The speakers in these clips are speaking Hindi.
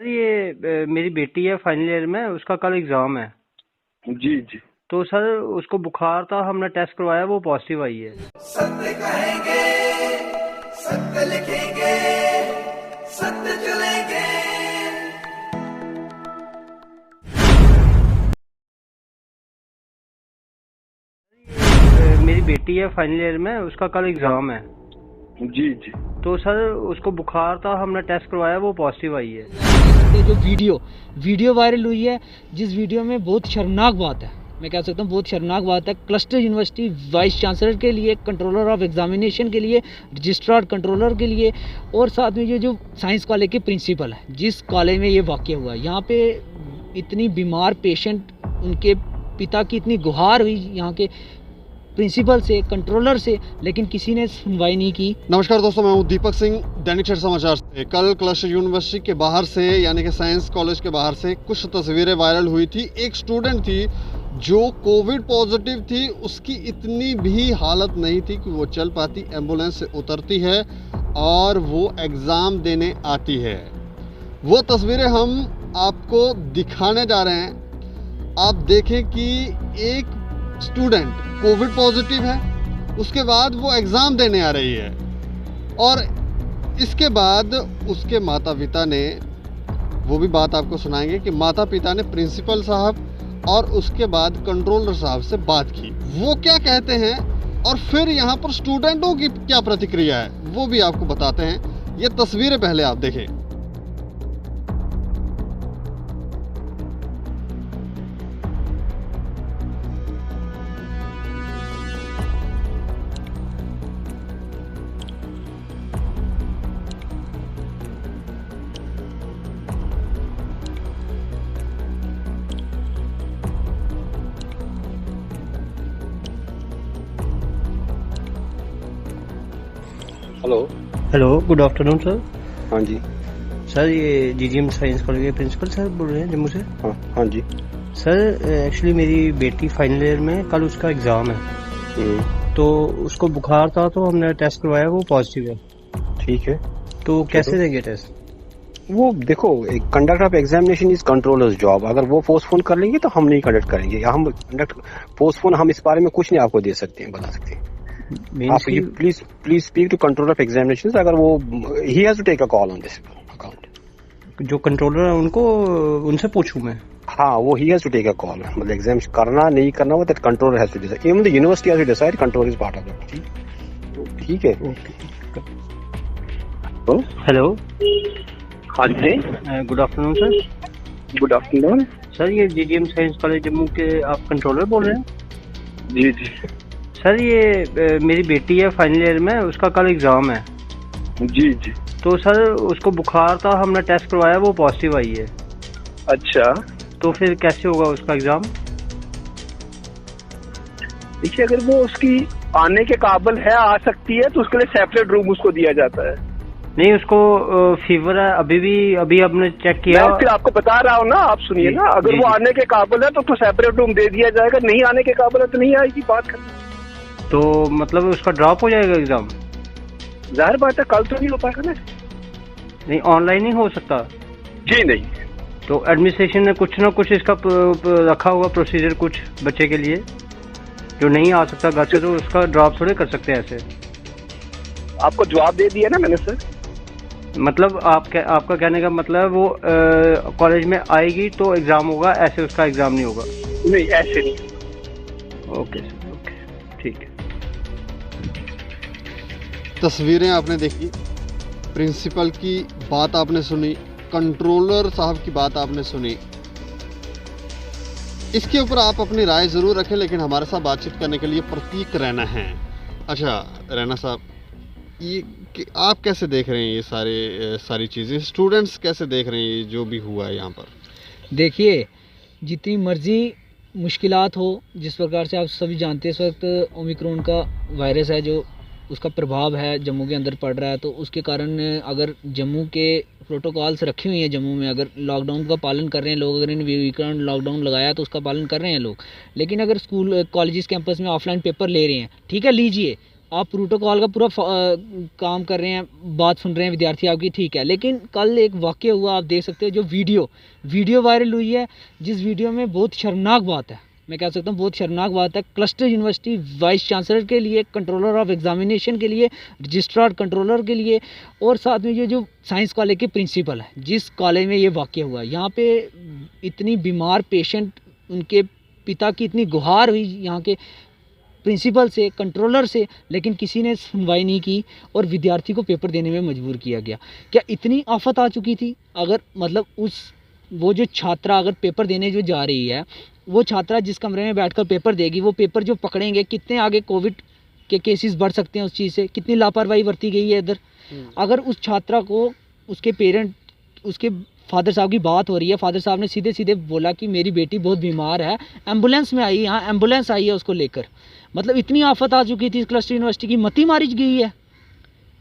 सर ये मेरी बेटी है फाइनल ईयर में, उसका कल एग्जाम है। जी जी। तो सर उसको बुखार था, हमने टेस्ट करवाया, वो पॉजिटिव आई है। सत्य कहेंगे, सत्य लिखेंगे, सत्य चलेंगे। मेरी बेटी है फाइनल ईयर में, उसका कल एग्जाम है। जी जी। तो सर उसको बुखार था, हमने टेस्ट करवाया, वो पॉजिटिव आई है। ये जो वीडियो वायरल हुई है, जिस वीडियो में बहुत शर्मनाक बात है, मैं कह सकता हूँ बहुत शर्मनाक बात है। क्लस्टर यूनिवर्सिटी वाइस चांसलर के लिए, कंट्रोलर ऑफ एग्जामिनेशन के लिए, रजिस्ट्रार कंट्रोलर के लिए, और साथ में ये जो साइंस कॉलेज के प्रिंसिपल है, जिस कॉलेज में ये वाक़या हुआ, यहाँ पे इतनी बीमार पेशेंट, उनके पिता की इतनी गुहार हुई यहाँ के प्रिंसिपल से, कंट्रोलर से, लेकिन किसी ने सुनवाई नहीं की। नमस्कार दोस्तों, मैं हूं दीपक सिंह, दैनिक क्षण समाचार से। कल क्लस्टर यूनिवर्सिटी के बाहर से, यानी कि साइंस कॉलेज के बाहर से कुछ तस्वीरें वायरल हुई थी। एक स्टूडेंट थी जो कोविड पॉजिटिव थी, उसकी इतनी भी हालत नहीं थी कि वो चल पाती, एम्बुलेंस से उतरती है और वो एग्ज़ाम देने आती है। वो तस्वीरें हम आपको दिखाने जा रहे हैं। आप देखें कि एक स्टूडेंट कोविड पॉजिटिव है, उसके बाद वो एग्ज़ाम देने आ रही है, और इसके बाद उसके माता पिता ने, वो भी बात आपको सुनाएंगे कि माता पिता ने प्रिंसिपल साहब और उसके बाद कंट्रोलर साहब से बात की। वो क्या कहते हैं और फिर यहाँ पर स्टूडेंटों की क्या प्रतिक्रिया है, वो भी आपको बताते हैं। ये तस्वीरें पहले आप देखें। Hello. Hello, good afternoon sir. हाँ जी। सर ये जीजीएम साइंस कॉलेज के प्रिंसिपल सर बोल रहे हैं जम्मू से। हाँ हाँ जी। सर एक्चुअली मेरी बेटी फाइनल ईयर में, कल उसका एग्जाम है। तो उसको बुखार था, तो हमने टेस्ट करवाया, वो पॉजिटिव है। ठीक है। तो कैसे देंगे टेस्ट? वो देखो, conduct of examination is controllers job. अगर वो पोस्टपोन कर लेंगे तो हम नहीं कंडक्ट करेंगे। हम कंडक्ट पोस्टपोन, हम इस बारे में कुछ नहीं आपको दे सकते हैं, बता सकते हैं। आप ये please speak to controller of examination. अगर वो ही has to take a call on this account. जो कंट्रोलर है उनको, उनसे पूछूं मैं? हाँ, वो ही has to take a call. मतलब एग्जाम करना नहीं करना, वो that controller has to decide. Even the university has to decide, controller is part of that. ठीक है। हेलो। हाँ जी। Good afternoon sir. Good afternoon. Sir ये जीजीएम साइंस कॉलेज जम्मू के आप कंट्रोलर बोल रहे हैं? जी जी। सर ये मेरी बेटी है फाइनल ईयर में, उसका कल एग्जाम है। जी जी। तो सर उसको बुखार था, हमने टेस्ट करवाया, वो पॉजिटिव आई है। अच्छा। तो फिर कैसे होगा उसका एग्जाम? देखिए, अगर वो उसकी आने के काबिल है, आ सकती है, तो उसके लिए सेपरेट रूम उसको दिया जाता है। नहीं, उसको फीवर है अभी भी, अभी आपने चेक किया? मैं फिर आपको बता रहा हूँ ना, आप सुनिए ना। अगर जी, वो आने के काबिल है तो सेपरेट रूम दे दिया जाएगा। नहीं आने के काबिल है तो नहीं आएगी। बात खत्म। तो मतलब उसका ड्रॉप हो जाएगा एग्जाम? जाहिर बात है, कल तो नहीं हो पाएगा ना। नहीं, ऑनलाइन ही हो सकता? जी नहीं। तो एडमिनिस्ट्रेशन ने कुछ ना कुछ इसका रखा होगा प्रोसीजर, कुछ बच्चे के लिए जो नहीं आ सकता घर से, तो उसका ड्रॉप थोड़े कर सकते हैं ऐसे। आपको जवाब दे दिया ना मैंने सर। मतलब आपका कहने का मतलब वो कॉलेज में आएगी तो एग्जाम होगा, ऐसे उसका एग्जाम नहीं होगा? नहीं, ऐसे नहीं। ओके सर, ओके, ठीक है। तस्वीरें आपने देखी, प्रिंसिपल की बात आपने सुनी, कंट्रोलर साहब की बात आपने सुनी। इसके ऊपर आप अपनी राय ज़रूर रखें, लेकिन हमारे साथ बातचीत करने के लिए प्रतीक रैना हैं। अच्छा रैना साहब, ये आप कैसे देख रहे हैं ये सारी चीज़ें? स्टूडेंट्स कैसे देख रहे हैं ये जो भी हुआ है यहाँ पर? देखिए, जितनी मर्जी मुश्किलात हो, जिस प्रकार से आप सभी जानते हैं इस वक्त ओमिक्रॉन का वायरस है, जो उसका प्रभाव है जम्मू के अंदर पड़ रहा है, तो उसके कारण अगर जम्मू के प्रोटोकॉल्स रखी हुई हैं, जम्मू में अगर लॉकडाउन का पालन कर रहे हैं लोग, अगर इन वीकेंड लॉकडाउन लगाया तो उसका पालन कर रहे हैं लोग। लेकिन अगर स्कूल कॉलेजेस कैंपस में ऑफलाइन पेपर ले रहे हैं, ठीक है लीजिए, आप प्रोटोकॉल का पूरा काम कर रहे हैं, बात सुन रहे हैं विद्यार्थी आपकी, ठीक है, लेकिन कल एक वाक़या हुआ, आप देख सकते हो, जो वीडियो वायरल हुई है, जिस वीडियो में बहुत शर्मनाक बात है, मैं कह सकता हूँ बहुत शर्मनाक बात है, क्लस्टर यूनिवर्सिटी वाइस चांसलर के लिए, कंट्रोलर ऑफ एग्जामिनेशन के लिए, रजिस्ट्रार कंट्रोलर के लिए, और साथ में ये जो साइंस कॉलेज के प्रिंसिपल है, जिस कॉलेज में ये वाक़या हुआ, यहाँ पे इतनी बीमार पेशेंट, उनके पिता की इतनी गुहार हुई यहाँ के प्रिंसिपल से, कंट्रोलर से, लेकिन किसी ने सुनवाई नहीं की और विद्यार्थी को पेपर देने में मजबूर किया गया। क्या इतनी आफत आ चुकी थी? अगर मतलब वो जो छात्रा अगर पेपर देने जो जा रही है, वो छात्रा जिस कमरे में बैठकर पेपर देगी, वो पेपर जो पकड़ेंगे, कितने आगे कोविड के केसेस बढ़ सकते हैं उस चीज़ से, कितनी लापरवाही बरती गई है इधर। अगर उस छात्रा को उसके पेरेंट, उसके फादर साहब की बात हो रही है, फादर साहब ने सीधे सीधे बोला कि मेरी बेटी बहुत बीमार है, एम्बुलेंस में आई, यहाँ एम्बुलेंस आई है उसको लेकर, मतलब इतनी आफत आ चुकी थी, क्लस्टर यूनिवर्सिटी की मती मारी गई है।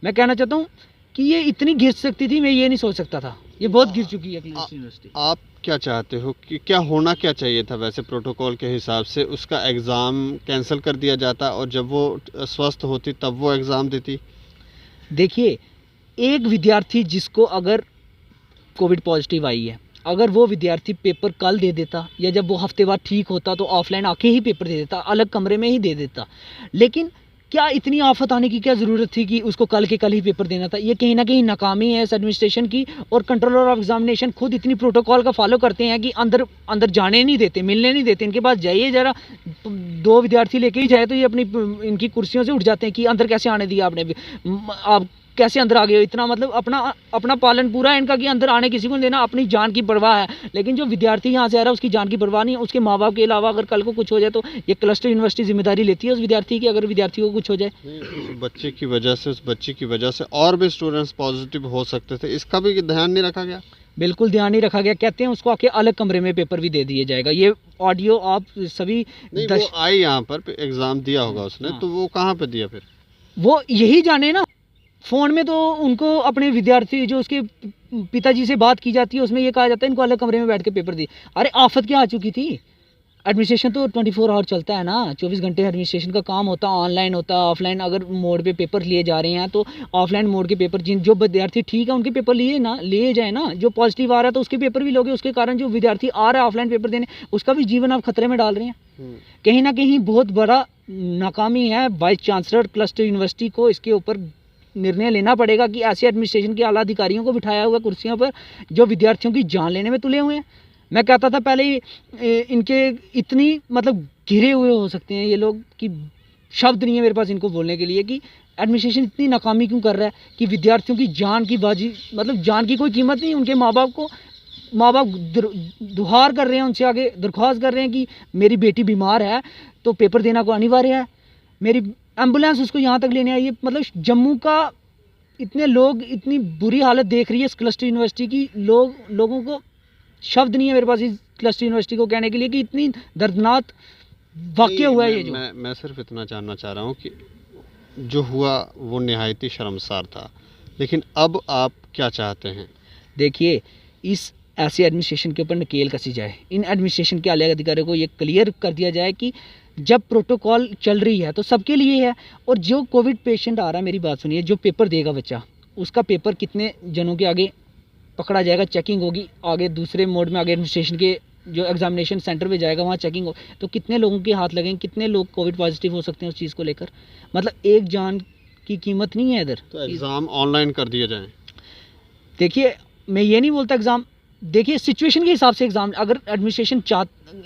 मैं कहना चाहता हूँ कि ये इतनी गिर सकती थी, मैं ये नहीं सोच सकता था, ये बहुत गिर चुकी है क्लस्टर यूनिवर्सिटी। आप क्या चाहते हो कि क्या होना क्या चाहिए था? वैसे प्रोटोकॉल के हिसाब से उसका एग्ज़ाम कैंसिल कर दिया जाता और जब वो स्वस्थ होती तब वो एग्ज़ाम देती। देखिए, एक विद्यार्थी जिसको अगर कोविड पॉजिटिव आई है, अगर वो विद्यार्थी पेपर कल दे देता या जब वो हफ्ते बाद ठीक होता तो ऑफलाइन आके ही पेपर दे देता, अलग कमरे में ही दे देता, लेकिन क्या इतनी आफत आने की क्या ज़रूरत थी कि उसको कल के कल ही पेपर देना था? ये कहीं ना कहीं नाकामी है इस एडमिनिस्ट्रेशन की, और कंट्रोलर ऑफ एग्जामिनेशन खुद इतनी प्रोटोकॉल का फॉलो करते हैं कि अंदर जाने नहीं देते, मिलने नहीं देते, इनके पास जाइए ज़रा, 2 विद्यार्थी लेके ही जाए तो ये अपनी इनकी कुर्सियों से उठ जाते हैं कि अंदर कैसे आने दिया आपने, आप कैसे अंदर आ गए हो, इतना मतलब अपना पालन पूरा है इनका कि अंदर आने किसी को नहीं देना, अपनी जान की परवाह है। लेकिन जो विद्यार्थी यहाँ से आ रहा है उसकी जान की परवाह नहीं है, उसके माँ बाप के अलावा अगर कल को कुछ हो जाए तो ये क्लस्टर यूनिवर्सिटी जिम्मेदारी लेती है उस विद्यार्थी की, अगर विद्यार्थी को कुछ हो जाए। उस बच्चे की वजह से और भी स्टूडेंट्स पॉजिटिव हो सकते थे, इसका भी ध्यान नहीं रखा गया। बिल्कुल ध्यान नहीं रखा गया, कहते हैं उसको आके अलग कमरे में पेपर भी दे दिया जाएगा। ये ऑडियो आप सभी नहीं, वो आई यहाँ पर एग्जाम दिया होगा उसने, हाँ। तो वो कहाँ पे दिया फिर? वो यही जाने ना, फ़ोन में तो उनको अपने विद्यार्थी जो उसके पिताजी से बात की जाती है उसमें ये कहा जाता है इनको अलग कमरे में बैठ के पेपर दी। अरे आफत क्या आ चुकी थी? एडमिनिस्ट्रेशन तो 24 आवर चलता है ना, 24 घंटे एडमिनिस्ट्रेशन का काम होता है, ऑनलाइन होता है, ऑफलाइन अगर मोड पे पेपर लिए जा रहे हैं तो ऑफलाइन मोड के पेपर, जो विद्यार्थी ठीक है उनके पेपर लिए जाए ना, जो पॉजिटिव आ रहा है तो उसके पेपर भी लोगे, उसके कारण जो विद्यार्थी आ रहा है ऑफलाइन पेपर देने उसका भी जीवन आप खतरे में डाल रहे हैं। कहीं ना कहीं बहुत बड़ा नाकामी है वाइस चांसलर क्लस्टर यूनिवर्सिटी को, इसके ऊपर निर्णय लेना पड़ेगा कि ऐसे एडमिनिस्ट्रेशन के आला अधिकारियों को बिठाया हुआ कुर्सियों पर जो विद्यार्थियों की जान लेने में तुले हुए हैं। मैं कहता था पहले इनके इतनी मतलब घिरे हुए हो सकते हैं ये लोग कि शब्द नहीं है मेरे पास इनको बोलने के लिए कि एडमिनिस्ट्रेशन इतनी नाकामी क्यों कर रहा है कि विद्यार्थियों की जान की बाजी, मतलब जान की कोई कीमत नहीं। उनके माँ बाप दुहार कर रहे हैं, उनसे आगे दरख्वास्त कर रहे हैं कि मेरी बेटी बीमार है तो पेपर देना को अनिवार्य है, मेरी एम्बुलेंस उसको यहाँ तक लेने आई है। मतलब जम्मू का इतने लोग, इतनी बुरी हालत देख रही है इस क्लस्टर यूनिवर्सिटी की, लोगों को शब्द नहीं है मेरे पास इस क्लस्टर यूनिवर्सिटी को कहने के लिए कि इतनी दर्दनाक वाक़या हुआ है ये जो। मैं सिर्फ इतना जानना चाह रहा हूँ कि जो हुआ वो निहायत ही शर्मसार था, लेकिन अब आप क्या चाहते हैं? देखिए, इस ऐसे एडमिनिस्ट्रेशन के ऊपर नकेल कसी जाए, इन एडमिनिस्ट्रेशन के आला अधिकारियों को ये क्लियर कर दिया जाए कि जब प्रोटोकॉल चल रही है तो सबके लिए है, और जो कोविड पेशेंट आ रहा है, मेरी बात सुनिए, जो पेपर देगा बच्चा, उसका पेपर कितने जनों के आगे पकड़ा जाएगा, चेकिंग होगी, आगे दूसरे मोड में आगे एडमिनिस्ट्रेशन के जो एग्जामिनेशन सेंटर पे जाएगा वहाँ चेकिंग हो, तो कितने लोगों के हाथ लगेंगे, कितने लोग कोविड पॉजिटिव हो सकते हैं उस चीज़ को लेकर। मतलब एक जान की कीमत नहीं है इधर। तो एग्ज़ाम ऑनलाइन कर दिए जाएँ। देखिए, मैं ये नहीं बोलता एग्ज़ाम, देखिए सिचुएशन के हिसाब से एग्ज़ाम, अगर एडमिनिस्ट्रेशन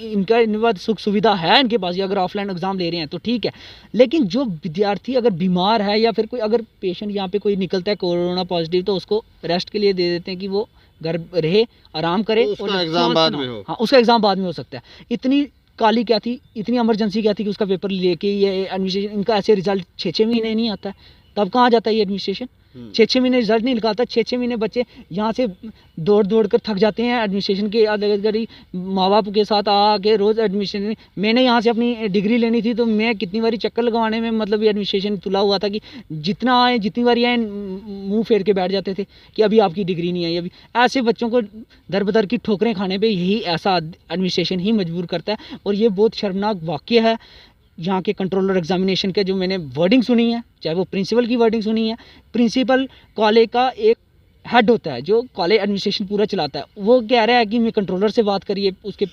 इनके पास सुख सुविधा है इनके पास, या अगर ऑफलाइन एग्ज़ाम ले रहे हैं तो ठीक है, लेकिन जो विद्यार्थी अगर बीमार है या फिर कोई अगर पेशेंट यहाँ पे कोई निकलता है कोरोना पॉजिटिव तो उसको रेस्ट के लिए दे देते हैं कि वो घर रहे, आराम करे, तो उसका एग्ज़ाम बाद में हो। हाँ, उसका एग्ज़ाम बाद में हो सकता है। इतनी काली क्या थी, इतनी इमरजेंसी क्या थी कि उसका पेपर लेके ये एडमिनिस्ट्रेशन, इनका ऐसे रिजल्ट 6 महीने नहीं आता है, तब कहाँ जाता है ये एडमिनिस्ट्रेशन? 6 महीने रिजल्ट नहीं निकालता, 6 महीने बच्चे यहाँ से दौड़ कर थक जाते हैं एडमिनिस्ट्रेशन के अधिकारी माँ बाप के साथ आके रोज़ एडमिशन। मैंने यहाँ से अपनी डिग्री लेनी थी तो मैं कितनी बारी चक्कर लगवाने में मतलब ये एडमिनिस्ट्रेशन तुला हुआ था कि जितना आए, जितनी बारी आए मुंह फेर के बैठ जाते थे कि अभी आपकी डिग्री नहीं आई। अभी ऐसे बच्चों को दर बदर की ठोकरें खाने पर यही ऐसा एडमिनिस्ट्रेशन ही मजबूर करता है, और ये बहुत शर्मनाक वाक़या है। यहाँ के कंट्रोलर एग्जामिनेशन के जो मैंने वर्डिंग सुनी है, चाहे वो प्रिंसिपल की वर्डिंग सुनी है, प्रिंसिपल कॉलेज का एक हेड होता है जो कॉलेज एडमिनिस्ट्रेशन पूरा चलाता है, वो कह रहा है कि मैं कंट्रोलर से बात करिए उसके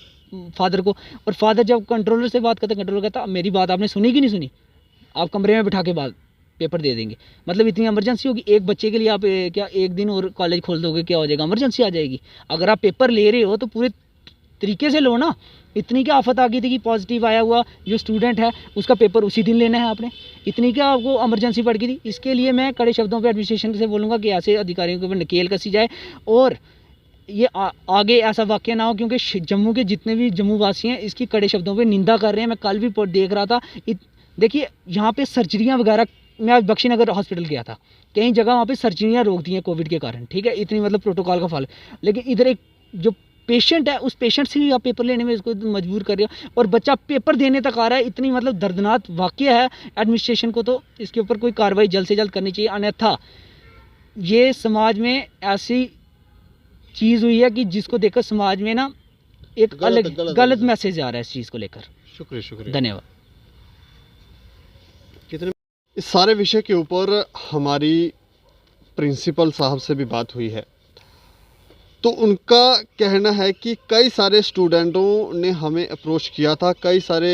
फादर को, और फादर जब कंट्रोलर से बात करते हैं, कंट्रोलर कहता मेरी बात आपने सुनी कि नहीं सुनी, आप कमरे में बिठा के बात पेपर दे देंगे। मतलब इतनी इमरजेंसी होगी एक बच्चे के लिए, आप क्या एक दिन और कॉलेज खोल दोगे, क्या हो जाएगा, इमरजेंसी आ जाएगी। अगर आप पेपर ले रहे हो तो पूरे तरीके से लो ना। इतनी क्या आफत आ गई थी कि पॉजिटिव आया हुआ जो स्टूडेंट है उसका पेपर उसी दिन लेना है आपने, इतनी क्या आपको इमरजेंसी पड़ गई थी। इसके लिए मैं कड़े शब्दों पे एडमिनिस्ट्रेशन से बोलूँगा कि ऐसे अधिकारियों के ऊपर नकेल कसी जाए और ये आगे ऐसा वाक़या ना हो, क्योंकि जम्मू के जितने भी जम्मू वासी हैं इसकी कड़े शब्दों पे निंदा कर रहे हैं। मैं कल भी देख रहा था, देखिए यहाँ पे सर्जरियाँ वगैरह, मैं आज बख्शीनगर हॉस्पिटल गया था, कई जगह वहाँ पे सर्जरियाँ रोक दी हैं कोविड के कारण, ठीक है, इतनी मतलब प्रोटोकॉल का फॉलो, लेकिन इधर एक जो पेशेंट है उस पेशेंट से भी आप पेपर लेने में इसको मजबूर कर रहे हो और बच्चा पेपर देने तक आ रहा है। इतनी मतलब दर्दनाक वाक़या है। एडमिनिस्ट्रेशन को तो इसके ऊपर कोई कार्रवाई जल्द से जल्द करनी चाहिए, अन्यथा ये समाज में ऐसी चीज़ हुई है कि जिसको देखकर समाज में ना एक अलग गलत मैसेज आ रहा है इस चीज़ को लेकर। शुक्रिया धन्यवाद। कितने इस सारे विषय के ऊपर हमारी प्रिंसिपल साहब से भी बात हुई है, तो उनका कहना है कि कई सारे स्टूडेंटों ने हमें अप्रोच किया था, कई सारे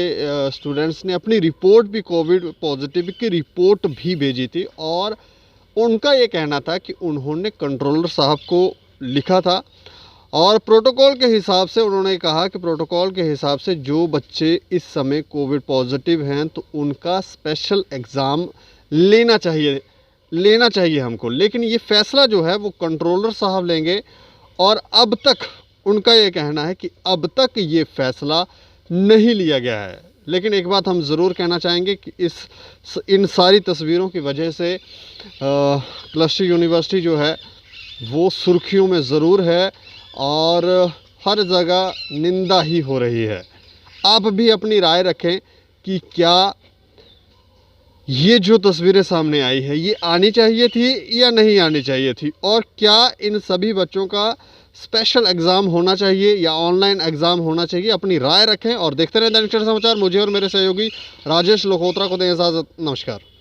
स्टूडेंट्स ने अपनी रिपोर्ट भी, कोविड पॉजिटिव की रिपोर्ट भी भेजी थी, और उनका ये कहना था कि उन्होंने कंट्रोलर साहब को लिखा था और प्रोटोकॉल के हिसाब से उन्होंने कहा कि प्रोटोकॉल के हिसाब से जो बच्चे इस समय कोविड पॉजिटिव हैं तो उनका स्पेशल एग्ज़ाम लेना चाहिए हमको, लेकिन ये फ़ैसला जो है वो कंट्रोलर साहब लेंगे। और अब तक उनका ये कहना है कि अब तक ये फ़ैसला नहीं लिया गया है। लेकिन एक बात हम ज़रूर कहना चाहेंगे कि इन सारी तस्वीरों की वजह से क्लस्टर यूनिवर्सिटी जो है वो सुर्खियों में ज़रूर है और हर जगह निंदा ही हो रही है। आप भी अपनी राय रखें कि क्या ये जो तस्वीरें सामने आई है ये आनी चाहिए थी या नहीं आनी चाहिए थी, और क्या इन सभी बच्चों का स्पेशल एग्ज़ाम होना चाहिए या ऑनलाइन एग्ज़ाम होना चाहिए। अपनी राय रखें और देखते रहें दैनिक समाचार। मुझे और मेरे सहयोगी राजेश लोहोत्रा को दें इजाज़त। नमस्कार।